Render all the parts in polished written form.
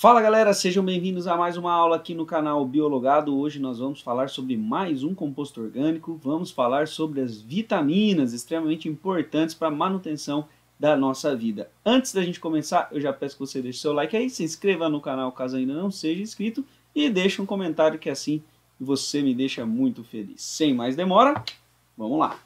Fala galera, sejam bem-vindos a mais uma aula aqui no canal Biologado. Hoje nós vamos falar sobre mais um composto orgânico, vamos falar sobre as vitaminas extremamente importantes para a manutenção da nossa vida. Antes da gente começar, eu já peço que você deixe seu like aí, se inscreva no canal caso ainda não seja inscrito e deixe um comentário que assim você me deixa muito feliz. Sem mais demora, vamos lá!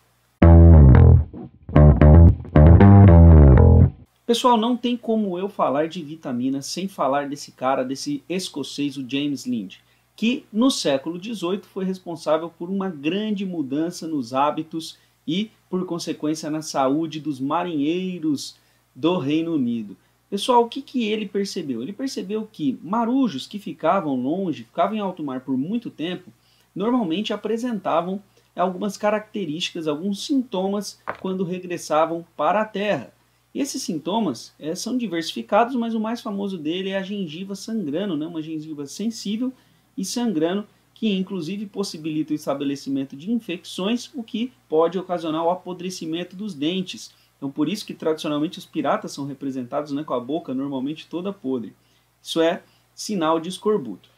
Pessoal, não tem como eu falar de vitamina sem falar desse cara, desse escocês, o James Lind, que no século XVIII foi responsável por uma grande mudança nos hábitos e, por consequência, na saúde dos marinheiros do Reino Unido. Pessoal, o que ele percebeu? Ele percebeu que marujos que ficavam longe, ficavam em alto mar por muito tempo, normalmente apresentavam algumas características, alguns sintomas quando regressavam para a Terra. Esses sintomas são diversificados, mas o mais famoso dele é a gengiva sangrando, né? Uma gengiva sensível e sangrando, que inclusive possibilita o estabelecimento de infecções, o que pode ocasionar o apodrecimento dos dentes. Então, por isso que tradicionalmente os piratas são representados, né, com a boca normalmente toda podre. Isso é sinal de escorbuto.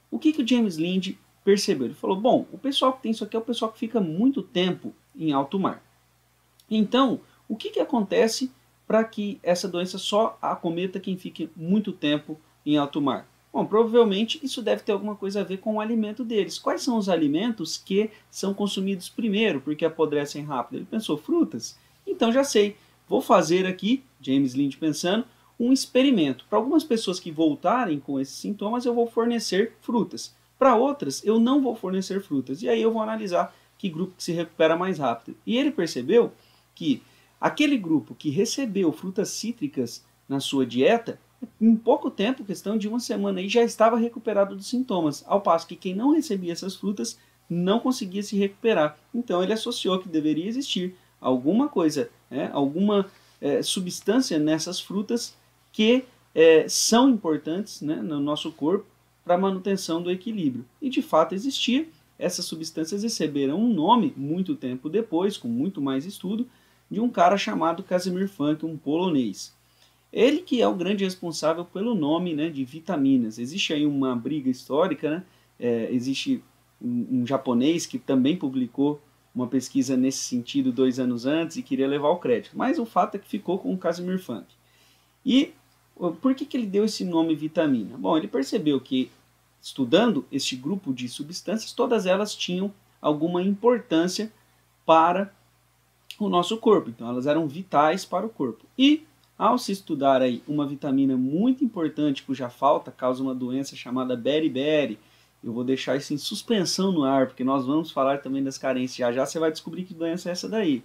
O que o James Lind percebeu? Ele falou, bom, o pessoal que tem isso aqui é o pessoal que fica muito tempo em alto mar. Então, o que acontece para que essa doença só acometa quem fique muito tempo em alto mar? Bom, provavelmente isso deve ter alguma coisa a ver com o alimento deles. Quais são os alimentos que são consumidos primeiro, porque apodrecem rápido? Ele pensou, frutas? Então já sei, vou fazer aqui, James Lind pensando, um experimento. Para algumas pessoas que voltarem com esses sintomas, eu vou fornecer frutas. Para outras, eu não vou fornecer frutas. E aí eu vou analisar que grupo que se recupera mais rápido. E ele percebeu que aquele grupo que recebeu frutas cítricas na sua dieta, em pouco tempo, questão de uma semana, aí, já estava recuperado dos sintomas, ao passo que quem não recebia essas frutas não conseguia se recuperar. Então ele associou que deveria existir alguma coisa, alguma substância nessas frutas que são importantes, né, no nosso corpo para a manutenção do equilíbrio. E de fato existia. Essas substâncias receberam um nome muito tempo depois, com muito mais estudo, de um cara chamado Casimir Funk, um polonês. Ele que é o grande responsável pelo nome, né, de vitaminas. Existe aí uma briga histórica, né? Existe um japonês que também publicou uma pesquisa nesse sentido 2 anos antes e queria levar o crédito. Mas o fato é que ficou com o Casimir Funk. E por que ele deu esse nome vitamina? Bom, ele percebeu que, estudando este grupo de substâncias, todas elas tinham alguma importância para o nosso corpo, então elas eram vitais para o corpo. E ao se estudar aí uma vitamina muito importante cuja falta causa uma doença chamada beriberi, eu vou deixar isso em suspensão no ar, porque nós vamos falar também das carências. Já já você vai descobrir que doença é essa daí,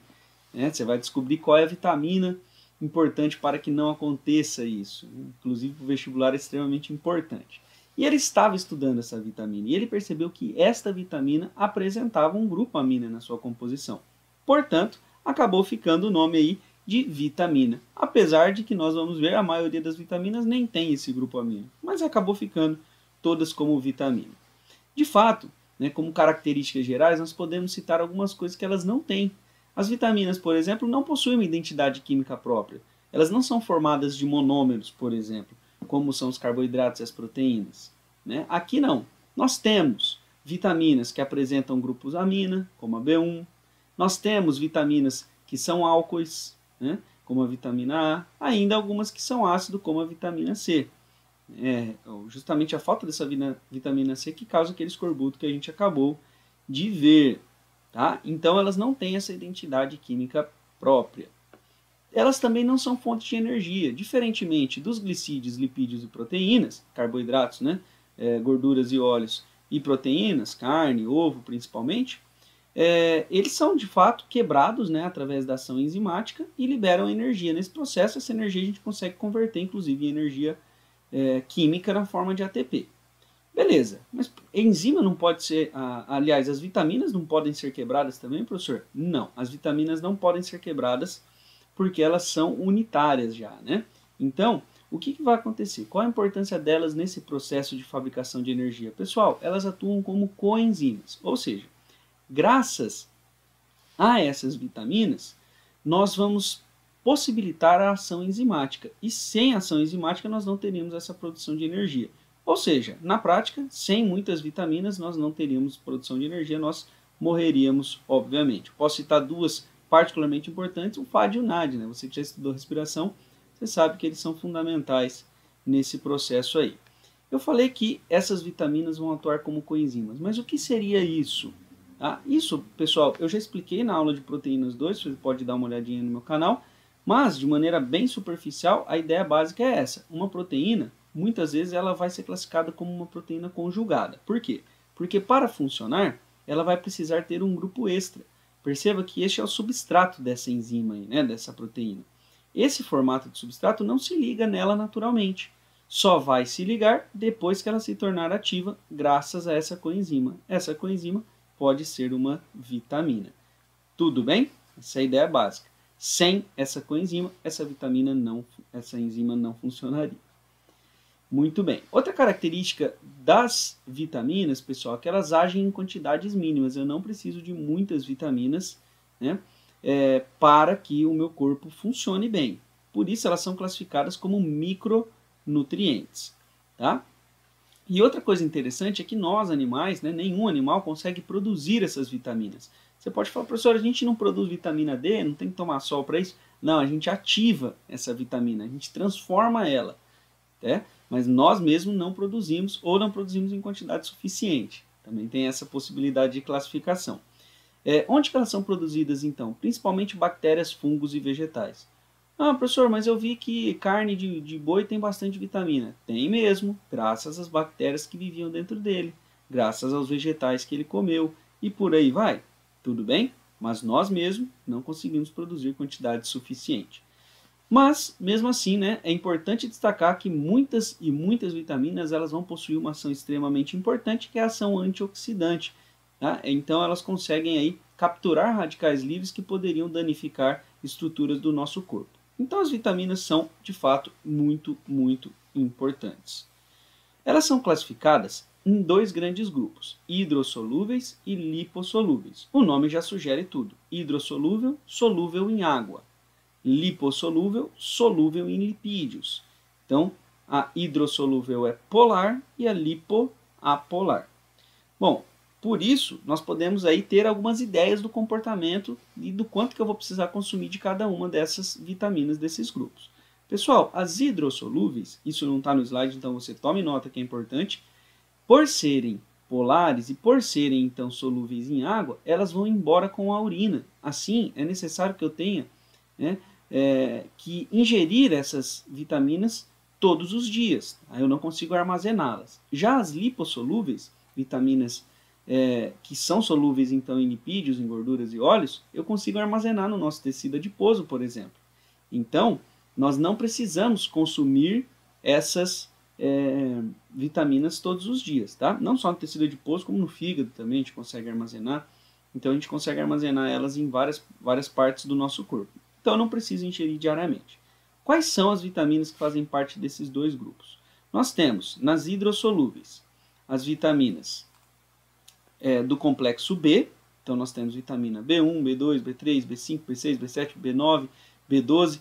né? Você vai descobrir qual é a vitamina importante para que não aconteça isso. Inclusive o vestibular é extremamente importante. E ele estava estudando essa vitamina e ele percebeu que esta vitamina apresentava um grupo amina na sua composição. Portanto, acabou ficando o nome aí de vitamina. Apesar de que nós vamos ver, a maioria das vitaminas nem tem esse grupo amino, mas acabou ficando todas como vitamina. De fato, né, como características gerais, nós podemos citar algumas coisas que elas não têm. As vitaminas, por exemplo, não possuem uma identidade química própria. Elas não são formadas de monômeros, por exemplo, como são os carboidratos e as proteínas, né? Aqui não. Nós temos vitaminas que apresentam grupos amina, como a B1, nós temos vitaminas que são álcoois, né, como a vitamina A, ainda algumas que são ácidos, como a vitamina C. Justamente a falta dessa vitamina C que causa aquele escorbuto que a gente acabou de ver. Tá? Então elas não têm essa identidade química própria. Elas também não são fontes de energia, diferentemente dos glicídios, lipídios e proteínas, carboidratos, né, gorduras e óleos, e proteínas, carne, ovo principalmente. Eles são de fato quebrados, né, através da ação enzimática e liberam energia. Nesse processo, essa energia a gente consegue converter inclusive em energia química na forma de ATP. Beleza, mas enzima não pode ser, aliás, as vitaminas não podem ser quebradas também, professor? Não, as vitaminas não podem ser quebradas porque elas são unitárias já, né? Então, o que vai acontecer? Qual a importância delas nesse processo de fabricação de energia? Pessoal, elas atuam como coenzimas, ou seja, graças a essas vitaminas, nós vamos possibilitar a ação enzimática. E sem ação enzimática nós não teríamos essa produção de energia. Ou seja, na prática, sem muitas vitaminas nós não teríamos produção de energia, nós morreríamos, obviamente. Posso citar duas particularmente importantes, o FAD e o NAD, né? Você que já estudou respiração, você sabe que eles são fundamentais nesse processo aí. Eu falei que essas vitaminas vão atuar como coenzimas, mas o que seria isso? Isso, pessoal, eu já expliquei na aula de proteínas 2, você pode dar uma olhadinha no meu canal, mas de maneira bem superficial, a ideia básica é essa. Uma proteína, muitas vezes, ela vai ser classificada como uma proteína conjugada. Por quê? Porque para funcionar, ela vai precisar ter um grupo extra. Perceba que este é o substrato dessa enzima, aí, né, dessa proteína. Esse formato de substrato não se liga nela naturalmente. Só vai se ligar depois que ela se tornar ativa, graças a essa coenzima. Essa coenzima pode ser uma vitamina. Tudo bem? Essa é a ideia básica. Sem essa coenzima, essa enzima não funcionaria. Muito bem. Outra característica das vitaminas, pessoal, é que elas agem em quantidades mínimas. Eu não preciso de muitas vitaminas, né, para que o meu corpo funcione bem. Por isso elas são classificadas como micronutrientes. Tá? E outra coisa interessante é que nós, animais, né, nenhum animal consegue produzir essas vitaminas. Você pode falar, professor, a gente não produz vitamina D, não tem que tomar sol para isso? Não, a gente ativa essa vitamina, a gente transforma ela. Né? Mas nós mesmos não produzimos ou não produzimos em quantidade suficiente. Também tem essa possibilidade de classificação. Onde que elas são produzidas, então? Principalmente bactérias, fungos e vegetais. Ah, professor, mas eu vi que carne de boi tem bastante vitamina. Tem mesmo, graças às bactérias que viviam dentro dele, graças aos vegetais que ele comeu, e por aí vai. Tudo bem? Mas nós mesmos não conseguimos produzir quantidade suficiente. Mas, mesmo assim, né, é importante destacar que muitas vitaminas elas vão possuir uma ação extremamente importante, que é a ação antioxidante. Tá? Então, elas conseguem aí capturar radicais livres que poderiam danificar estruturas do nosso corpo. Então, as vitaminas são, de fato, muito, muito importantes. Elas são classificadas em dois grandes grupos, hidrossolúveis e lipossolúveis. O nome já sugere tudo. Hidrossolúvel, solúvel em água. Lipossolúvel, solúvel em lipídios. Então, a hidrossolúvel é polar e a lipo apolar. Bom, por isso, nós podemos aí ter algumas ideias do comportamento e do quanto que eu vou precisar consumir de cada uma dessas vitaminas desses grupos. Pessoal, as hidrossolúveis, isso não está no slide, então você tome nota que é importante, por serem polares e por serem então solúveis em água, elas vão embora com a urina. Assim, é necessário que eu tenha, né, que ingerir essas vitaminas todos os dias. Eu não consigo armazená-las. Já as lipossolúveis, vitaminas que são solúveis então em lipídios, em gorduras e óleos, eu consigo armazenar no nosso tecido adiposo, por exemplo. Então, nós não precisamos consumir essas vitaminas todos os dias, tá? Não só no tecido adiposo, como no fígado também a gente consegue armazenar. Então, a gente consegue armazenar elas em várias partes do nosso corpo. Então, eu não preciso ingerir diariamente. Quais são as vitaminas que fazem parte desses dois grupos? Nós temos, nas hidrossolúveis, as vitaminas do complexo B. Então, nós temos vitamina B1, B2, B3, B5, B6, B7, B9, B12.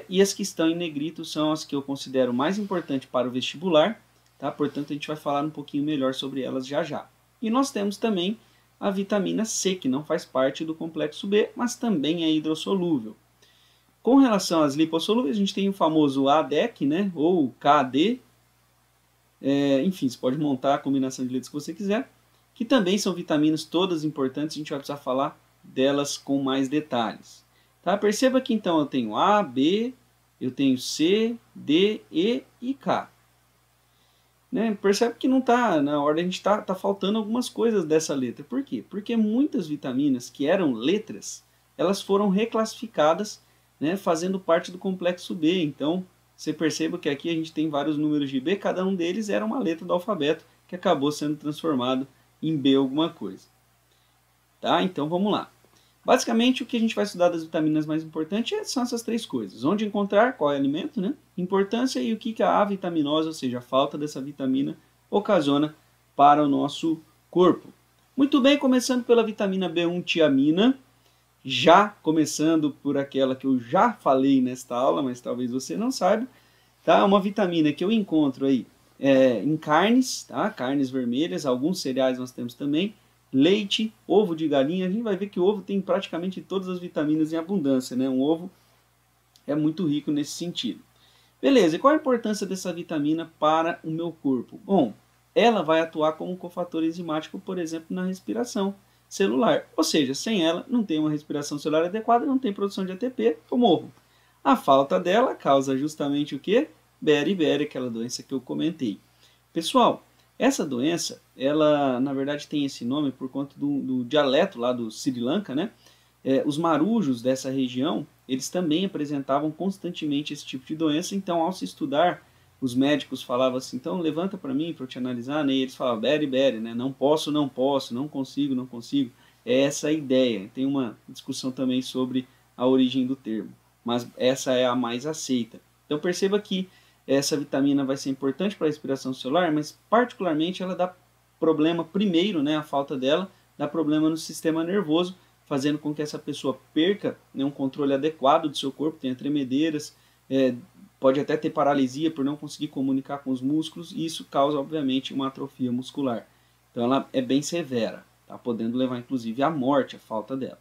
E as que estão em negrito são as que eu considero mais importantes para o vestibular. Tá? Portanto, a gente vai falar um pouquinho melhor sobre elas já já. E nós temos também a vitamina C, que não faz parte do complexo B, mas também é hidrossolúvel. Com relação às lipossolúveis, a gente tem o famoso ADEC, né, ou KD. Enfim, você pode montar a combinação de letras que você quiser, que também são vitaminas todas importantes, a gente vai precisar falar delas com mais detalhes. Tá? Perceba que então eu tenho A, B, eu tenho C, D, E e K. Né? Percebe que não está na ordem, a gente está faltando algumas coisas dessa letra. Por quê? Porque muitas vitaminas que eram letras, elas foram reclassificadas, né, fazendo parte do complexo B. Então, você perceba que aqui a gente tem vários números de B, cada um deles era uma letra do alfabeto que acabou sendo transformado em B alguma coisa. Tá? Então, vamos lá. Basicamente, o que a gente vai estudar das vitaminas mais importantes são essas três coisas. Onde encontrar, qual é o alimento, né? Importância e o que a avitaminose, ou seja, a falta dessa vitamina, ocasiona para o nosso corpo. Muito bem, começando pela vitamina B1 tiamina. Já começando por aquela que eu já falei nesta aula, mas talvez você não saiba, tá? Uma vitamina que eu encontro aí em carnes, tá? Carnes vermelhas, alguns cereais nós temos também, leite, ovo de galinha. A gente vai ver que o ovo tem praticamente todas as vitaminas em abundância, né? Um ovo é muito rico nesse sentido. Beleza, e qual a importância dessa vitamina para o meu corpo? Bom, ela vai atuar como um cofator enzimático, por exemplo, na respiração celular. Ou seja, sem ela, não tem uma respiração celular adequada, não tem produção de ATP, eu morro. A falta dela causa justamente o quê? Beriberi, aquela doença que eu comentei. Pessoal, essa doença, ela na verdade tem esse nome por conta do dialeto lá do Sri Lanka, né? Os marujos dessa região, eles também apresentavam constantemente esse tipo de doença, então ao se estudar, os médicos falavam assim, então levanta para mim para eu te analisar, né? E eles falavam, beri, né? Não posso, não posso, não consigo, não consigo. É essa a ideia. Tem uma discussão também sobre a origem do termo, mas essa é a mais aceita. Então perceba que essa vitamina vai ser importante para a respiração celular, mas particularmente ela dá problema primeiro, né? A falta dela dá problema no sistema nervoso, fazendo com que essa pessoa perca, né, um controle adequado do seu corpo, tenha tremedeiras, pode até ter paralisia por não conseguir comunicar com os músculos, e isso causa, obviamente, uma atrofia muscular. Então ela é bem severa, tá? Podendo levar, inclusive, à morte a falta dela.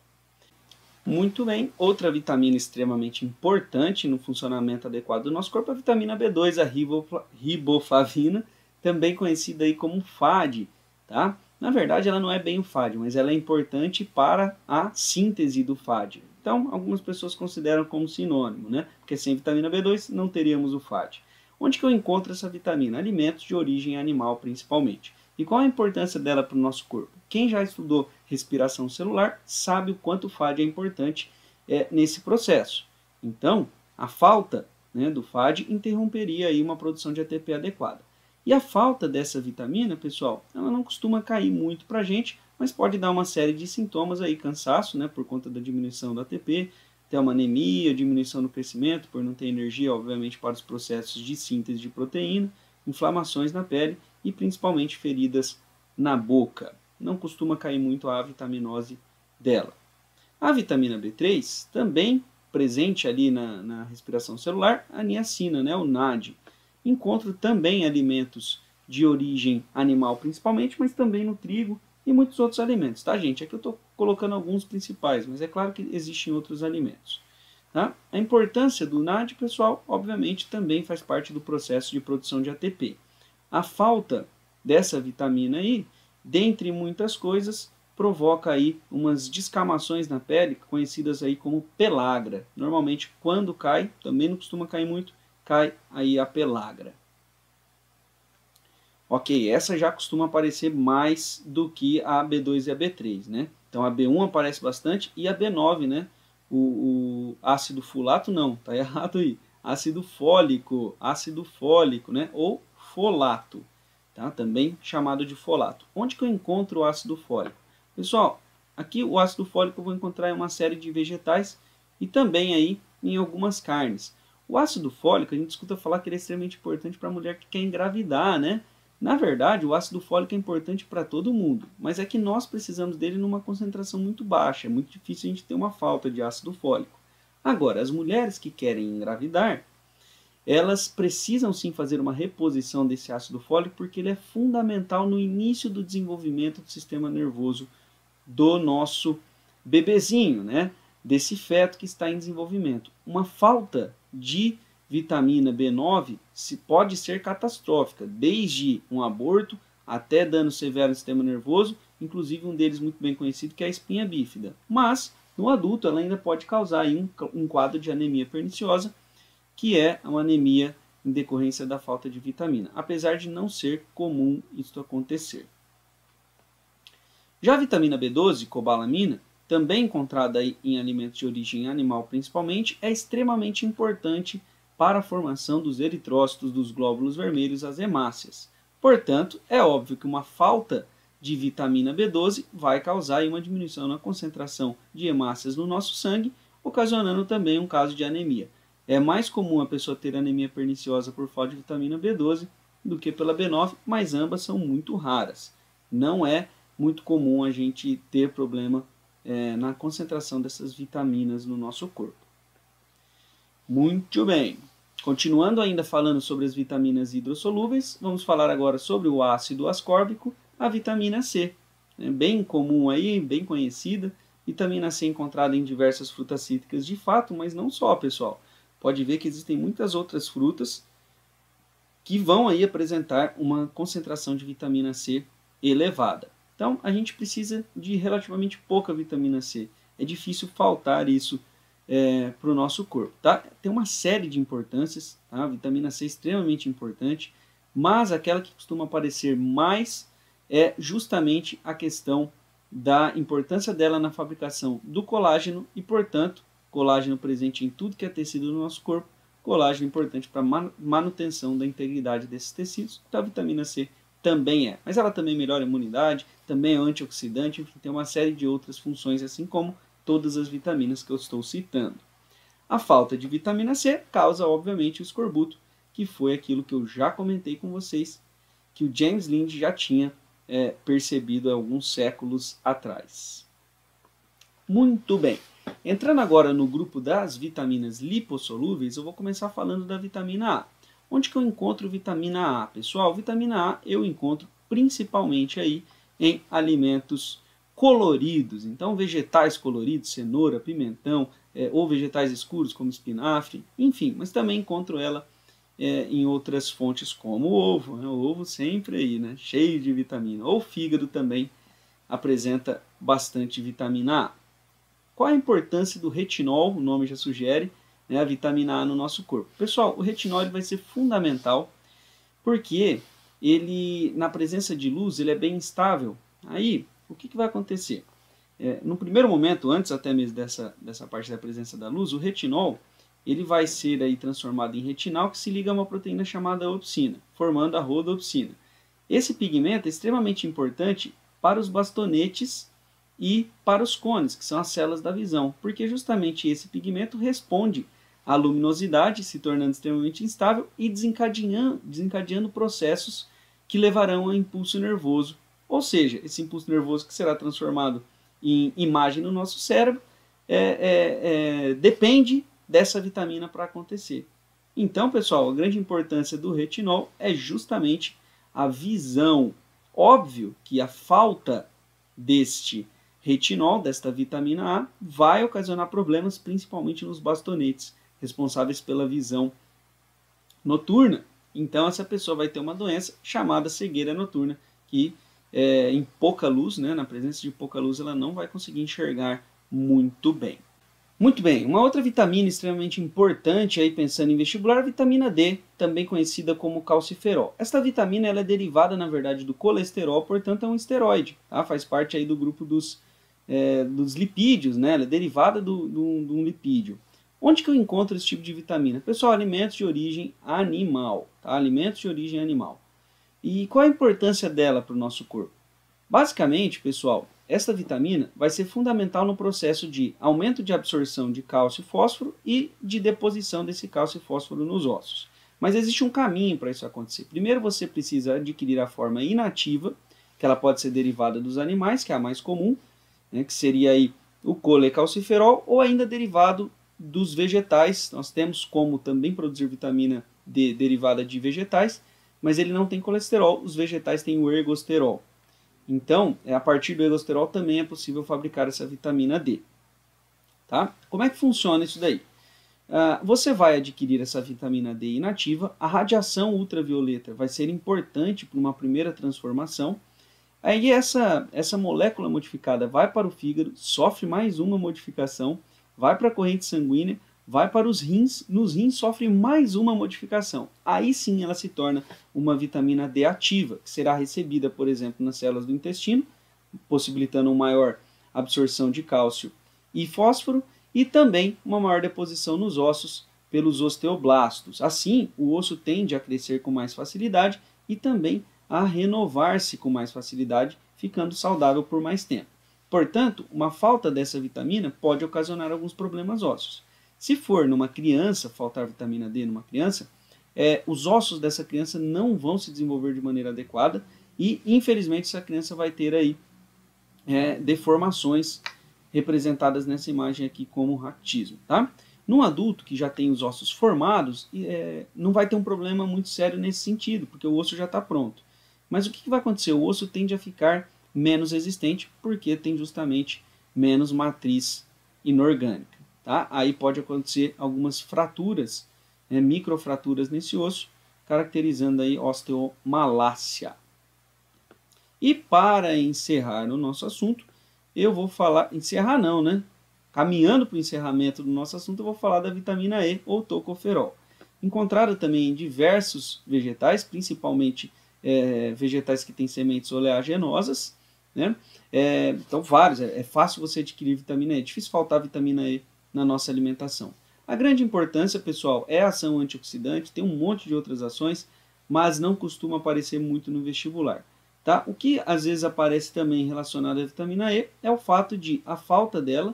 Muito bem, outra vitamina extremamente importante no funcionamento adequado do nosso corpo é a vitamina B2, a riboflavina, também conhecida aí como FAD, tá? Na verdade, ela não é bem o FAD, mas ela é importante para a síntese do FAD. Então, algumas pessoas consideram como sinônimo, né? Porque sem vitamina B2 não teríamos o FAD. Onde que eu encontro essa vitamina? Alimentos de origem animal, principalmente. E qual a importância dela para o nosso corpo? Quem já estudou respiração celular sabe o quanto o FAD é importante nesse processo. Então, a falta, né, do FAD interromperia aí uma produção de ATP adequada. E a falta dessa vitamina, pessoal, ela não costuma cair muito para a gente, mas pode dar uma série de sintomas aí, cansaço, né, por conta da diminuição do ATP, até uma anemia, diminuição no crescimento, por não ter energia, obviamente, para os processos de síntese de proteína, inflamações na pele e principalmente feridas na boca. Não costuma cair muito a vitaminose dela. A vitamina B3, também presente ali na respiração celular, a niacina, né, o NAD. Encontro também alimentos de origem animal principalmente, mas também no trigo e muitos outros alimentos, tá, gente? Aqui eu estou colocando alguns principais, mas é claro que existem outros alimentos. Tá? A importância do NAD, pessoal, obviamente também faz parte do processo de produção de ATP. A falta dessa vitamina aí, dentre muitas coisas, provoca aí umas descamações na pele, conhecidas aí como pelagra. Normalmente, quando cai, também não costuma cair muito, cai aí a pelagra. Ok, essa já costuma aparecer mais do que a B2 e a B3, né? Então a B1 aparece bastante e a B9, né? O ácido folato não, tá errado aí. Ácido fólico, né? Ou folato, tá? Também chamado de folato. Onde que eu encontro o ácido fólico? Pessoal, aqui o ácido fólico eu vou encontrar em uma série de vegetais e também aí em algumas carnes. O ácido fólico, a gente escuta falar que ele é extremamente importante para a mulher que quer engravidar, né? Na verdade, o ácido fólico é importante para todo mundo, mas é que nós precisamos dele numa concentração muito baixa. É muito difícil a gente ter uma falta de ácido fólico. Agora, as mulheres que querem engravidar, elas precisam sim fazer uma reposição desse ácido fólico porque ele é fundamental no início do desenvolvimento do sistema nervoso do nosso bebezinho, né? Desse feto que está em desenvolvimento. Uma falta de vitamina B9 pode ser catastrófica, desde um aborto até dano severo no sistema nervoso, inclusive um deles muito bem conhecido que é a espinha bífida. Mas no adulto ela ainda pode causar aí um quadro de anemia perniciosa, que é uma anemia em decorrência da falta de vitamina, apesar de não ser comum isso acontecer. Já a vitamina B12, cobalamina, também encontrada em alimentos de origem animal principalmente, é extremamente importante para a formação dos eritrócitos dos glóbulos vermelhos, as hemácias. Portanto, é óbvio que uma falta de vitamina B12 vai causar uma diminuição na concentração de hemácias no nosso sangue, ocasionando também um caso de anemia. É mais comum a pessoa ter anemia perniciosa por falta de vitamina B12 do que pela B9, mas ambas são muito raras. Não é muito comum a gente ter problema na concentração dessas vitaminas no nosso corpo. Muito bem. Continuando ainda falando sobre as vitaminas hidrossolúveis, vamos falar agora sobre o ácido ascórbico, a vitamina C. É bem comum aí, bem conhecida. Vitamina C encontrada em diversas frutas cítricas de fato, mas não só, pessoal. Pode ver que existem muitas outras frutas que vão aí apresentar uma concentração de vitamina C elevada. Então, a gente precisa de relativamente pouca vitamina C. É difícil faltar isso para o nosso corpo. Tá? Tem uma série de importâncias, tá? A vitamina C é extremamente importante, mas aquela que costuma aparecer mais é justamente a questão da importância dela na fabricação do colágeno e, portanto, colágeno presente em tudo que é tecido do nosso corpo, colágeno importante para a manutenção da integridade desses tecidos, então a vitamina C também é. Mas ela também melhora a imunidade, também é antioxidante, enfim, tem uma série de outras funções, assim como todas as vitaminas que eu estou citando. A falta de vitamina C causa, obviamente, o escorbuto, que foi aquilo que eu já comentei com vocês, que o James Lind já tinha percebido há alguns séculos atrás. Muito bem. Entrando agora no grupo das vitaminas lipossolúveis, eu vou começar falando da vitamina A. Onde que eu encontro vitamina A, pessoal? Vitamina A eu encontro principalmente aí em alimentos coloridos. Então, vegetais coloridos, cenoura, pimentão, ou vegetais escuros como espinafre, enfim. Mas também encontro ela em outras fontes como o ovo. Né? O ovo sempre aí, né? Cheio de vitamina. Ou o fígado também apresenta bastante vitamina A. Qual a importância do retinol? O nome já sugere, né, a vitamina A no nosso corpo. Pessoal, o retinol ele vai ser fundamental porque ele, na presença de luz, ele é bem instável. Aí, o que vai acontecer? No primeiro momento, antes até mesmo dessa parte da presença da luz, o retinol ele vai ser aí transformado em retinal que se liga a uma proteína chamada opsina, formando a rodopsina. Esse pigmento é extremamente importante para os bastonetes e para os cones, que são as células da visão, porque justamente esse pigmento responde à luminosidade, se tornando extremamente instável e desencadeando processos que levarão a impulso nervoso. Ou seja, esse impulso nervoso que será transformado em imagem no nosso cérebro depende dessa vitamina para acontecer. Então, pessoal, a grande importância do retinol é justamente a visão. Óbvio que a falta deste retinol, desta vitamina A, vai ocasionar problemas principalmente nos bastonetes, responsáveis pela visão noturna. Então, essa pessoa vai ter uma doença chamada cegueira noturna, que em pouca luz, né, na presença de pouca luz, ela não vai conseguir enxergar muito bem. Muito bem, uma outra vitamina extremamente importante, aí pensando em vestibular, é a vitamina D, também conhecida como calciferol. Esta vitamina ela é derivada, na verdade, do colesterol, portanto é um esteroide, tá? Faz parte aí do grupo dos lipídios, né? Ela é derivada de um lipídio. Onde que eu encontro esse tipo de vitamina? Pessoal, alimentos de origem animal, tá? Alimentos de origem animal. E qual a importância dela para o nosso corpo? Basicamente, pessoal, esta vitamina vai ser fundamental no processo de aumento de absorção de cálcio e fósforo e de deposição desse cálcio e fósforo nos ossos. Mas existe um caminho para isso acontecer. Primeiro você precisa adquirir a forma inativa, que ela pode ser derivada dos animais, que é a mais comum, né, que seria aí o colecalciferol, ou ainda derivado dos vegetais. Nós temos como também produzir vitamina D derivada de vegetais, mas ele não tem colesterol, os vegetais têm o ergosterol. Então, a partir do ergosterol também é possível fabricar essa vitamina D. Tá? Como é que funciona isso daí? Você vai adquirir essa vitamina D inativa, a radiação ultravioleta vai ser importante para uma primeira transformação. Aí essa molécula modificada vai para o fígado, sofre mais uma modificação, vai para a corrente sanguínea, vai para os rins, nos rins sofre mais uma modificação. Aí sim ela se torna uma vitamina D ativa, que será recebida, por exemplo, nas células do intestino, possibilitando uma maior absorção de cálcio e fósforo, e também uma maior deposição nos ossos pelos osteoblastos. Assim, o osso tende a crescer com mais facilidade e também a renovar-se com mais facilidade, ficando saudável por mais tempo. Portanto, uma falta dessa vitamina pode ocasionar alguns problemas ósseos. Se for numa criança, faltar vitamina D numa criança, os ossos dessa criança não vão se desenvolver de maneira adequada e, infelizmente, essa criança vai ter aí deformações representadas nessa imagem aqui como raquitismo, tá? No adulto que já tem os ossos formados, não vai ter um problema muito sério nesse sentido, porque o osso já está pronto. Mas o que vai acontecer? O osso tende a ficar menos resistente, porque tem justamente menos matriz inorgânica. Tá? Aí pode acontecer algumas fraturas, microfraturas nesse osso, caracterizando aí osteomalácia. E para encerrar o nosso assunto, eu vou falar... Encerrar não, né? Caminhando para o encerramento do nosso assunto, eu vou falar da vitamina E, ou tocoferol. Encontrada também em diversos vegetais, principalmente vegetais que têm sementes oleaginosas, né? Então, vários. É fácil você adquirir vitamina E. É difícil faltar vitamina E na nossa alimentação. A grande importância, pessoal, é a ação antioxidante. Tem um monte de outras ações, mas não costuma aparecer muito no vestibular. Tá? O que às vezes aparece também relacionado à vitamina E é o fato de a falta dela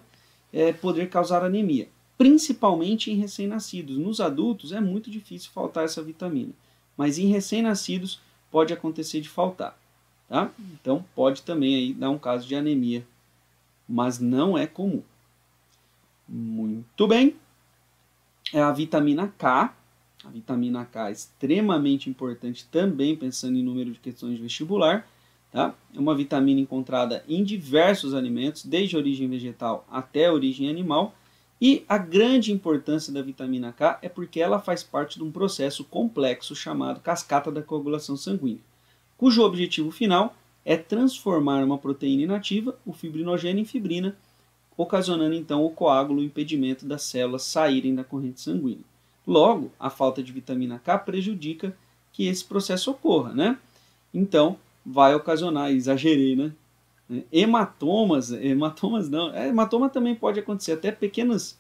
poder causar anemia, principalmente em recém-nascidos. Nos adultos é muito difícil faltar essa vitamina, mas em recém-nascidos pode acontecer de faltar. Tá? Então pode também aí dar um caso de anemia, mas não é comum. Muito bem. A vitamina K. A vitamina K é extremamente importante também pensando em número de questões de vestibular. Tá? É uma vitamina encontrada em diversos alimentos, desde a origem vegetal até a origem animal. E a grande importância da vitamina K é porque ela faz parte de um processo complexo chamado cascata da coagulação sanguínea, cujo objetivo final é transformar uma proteína inativa, o fibrinogênio, em fibrina, ocasionando então o coágulo, o impedimento das células saírem da corrente sanguínea. Logo, a falta de vitamina K prejudica que esse processo ocorra, né? Então, vai ocasionar, exagerei, né? Hematomas não, hematoma também pode acontecer, até pequenos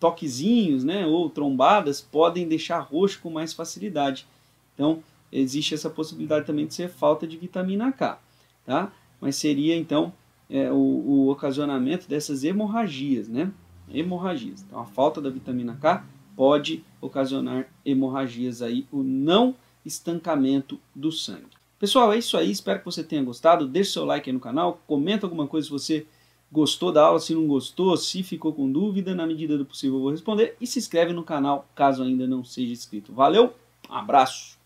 toquezinhos, né, ou trombadas podem deixar roxo com mais facilidade. Então, existe essa possibilidade também de ser falta de vitamina K, tá? Mas seria, então, o ocasionamento dessas hemorragias, né? Hemorragias. Então, a falta da vitamina K pode ocasionar hemorragias aí, o não estancamento do sangue. Pessoal, é isso aí. Espero que você tenha gostado. Deixe seu like aí no canal. Comenta alguma coisa se você gostou da aula, se não gostou, se ficou com dúvida. Na medida do possível eu vou responder. E se inscreve no canal caso ainda não seja inscrito. Valeu, abraço!